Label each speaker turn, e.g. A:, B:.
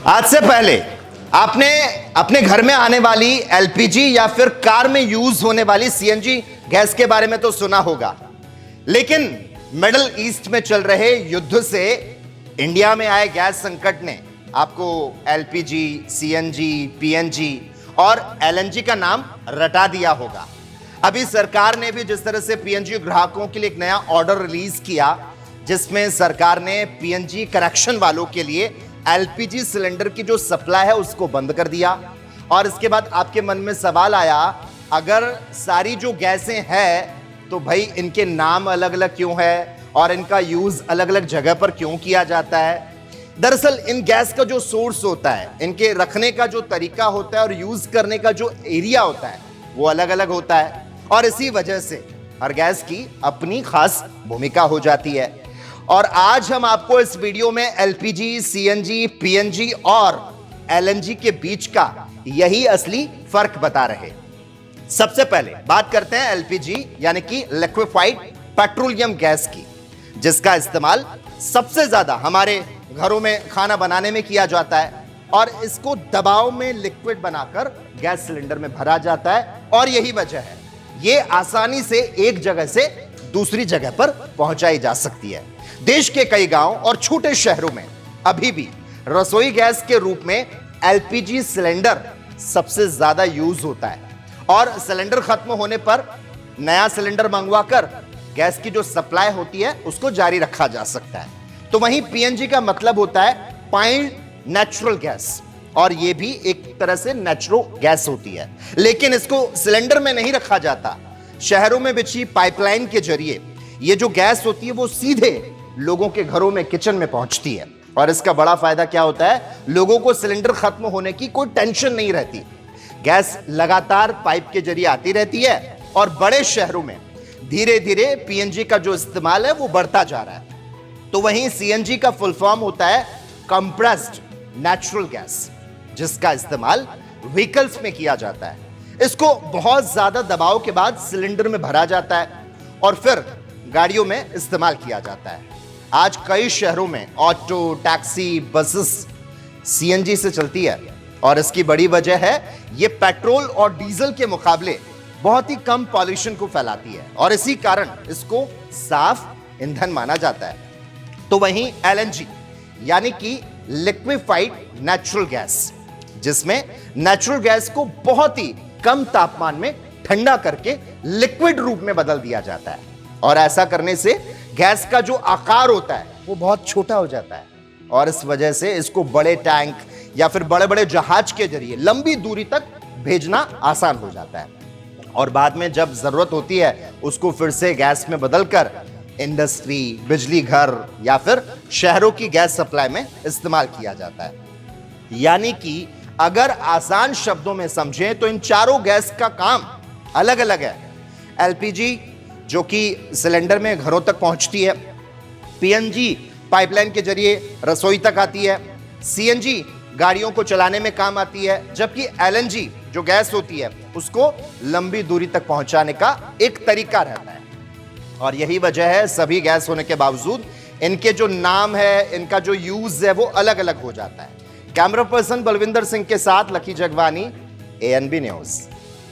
A: आज से पहले आपने अपने घर में आने वाली एलपीजी या फिर कार में यूज होने वाली सीएनजी गैस के बारे में तो सुना होगा, लेकिन मिडिल ईस्ट में चल रहे युद्ध से इंडिया में आए गैस संकट ने आपको एलपीजी, सीएनजी, पीएनजी और एलएनजी का नाम रटा दिया होगा। अभी सरकार ने भी जिस तरह से पीएनजी ग्राहकों के लिए एक नया ऑर्डर रिलीज किया, जिसमें सरकार ने पीएनजी कनेक्शन वालों के लिए एलपीजी सिलेंडर की जो सप्लाई है उसको बंद कर दिया। और इसके बाद आपके मन में सवाल आया, अगर सारी जो गैसें हैं तो भाई इनके नाम अलग अलग क्यों है और इनका यूज अलग अलग जगह पर क्यों किया जाता है। दरअसल इन गैस का जो सोर्स होता है, इनके रखने का जो तरीका होता है और यूज करने का जो एरिया होता है वो अलग अलग होता है, और इसी वजह से हर गैस की अपनी खास भूमिका हो जाती है। और आज हम आपको इस वीडियो में एलपीजी, सीएनजी, पीएनजी और एलएनजी के बीच का यही असली फर्क बता रहे। सबसे पहले बात करते हैं एलपीजी यानी कि लिक्विफाइड पेट्रोलियम गैस की, जिसका इस्तेमाल सबसे ज्यादा हमारे घरों में खाना बनाने में किया जाता है और इसको दबाव में लिक्विड बनाकर गैस सिलेंडर में भरा जाता है। और यही वजह है ये आसानी से एक जगह से दूसरी जगह पर पहुंचाई जा सकती है। देश के कई गांव और छोटे शहरों में अभी भी रसोई गैस के रूप में एलपीजी सिलेंडर सबसे ज्यादा यूज होता है, और सिलेंडर खत्म होने पर नया सिलेंडर मंगवाकर गैस की जो सप्लाई होती है उसको जारी रखा जा सकता है। तो वहीं पीएनजी का मतलब होता है पाइल्ड नेचुरल गैस, और यह भी एक तरह से नेचुरल गैस होती है, लेकिन इसको सिलेंडर में नहीं रखा जाता। शहरों में बिछी पाइपलाइन के जरिए ये जो गैस होती है वो सीधे लोगों के घरों में, किचन में पहुंचती है। और इसका बड़ा फायदा क्या होता है, लोगों को सिलेंडर खत्म होने की कोई टेंशन नहीं रहती। गैस लगातार पाइप के जरिए आती रहती है और बड़े शहरों में धीरे धीरे पीएनजी का जो इस्तेमाल है वो बढ़ता जा रहा है। तो वहीं सीएनजी का फुल फॉर्म होता है कंप्रेस्ड नेचुरल गैस, जिसका इस्तेमाल व्हीकल्स में किया जाता है। इसको बहुत ज्यादा दबाव के बाद सिलेंडर में भरा जाता है और फिर गाड़ियों में इस्तेमाल किया जाता है। आज कई शहरों में ऑटो, टैक्सी, बसेस सीएनजी से चलती है, और इसकी बड़ी वजह है ये पेट्रोल और डीजल के मुकाबले बहुत ही कम पॉल्यूशन को फैलाती है, और इसी कारण इसको साफ ईंधन माना जाता है। तो वहीं एलएनजी यानी कि लिक्विफाइड नेचुरल गैस, जिसमें नेचुरल गैस को बहुत ही कम तापमान में ठंडा करके लिक्विड रूप में बदल दिया जाता है, और ऐसा करने से गैस का जो आकार होता है वो बहुत छोटा हो जाता है, और इस वजह से इसको बड़े टैंक या फिर बड़े बड़े जहाज के जरिए लंबी दूरी तक भेजना आसान हो जाता है, और बाद में जब जरूरत होती है उसको फिर से गैस में बदलकर इंडस्ट्री, बिजली घर या फिर शहरों की गैस सप्लाई में इस्तेमाल किया जाता है। यानी कि अगर आसान शब्दों में समझें तो इन चारों गैस का काम अलग अलग है। एलपीजी जो कि सिलेंडर में घरों तक पहुंचती है, पीएनजी पाइपलाइन के जरिए रसोई तक आती है, सीएनजी गाड़ियों को चलाने में काम आती है, जबकि एलएनजी जो गैस होती है उसको लंबी दूरी तक पहुंचाने का एक तरीका रहता है। और यही वजह है सभी गैस होने के बावजूद इनके जो नाम है, इनका जो यूज है वो अलग अलग हो जाता है। कैमरा पर्सन बलविंदर सिंह के साथ लकी जगवानी, एएनबी न्यूज।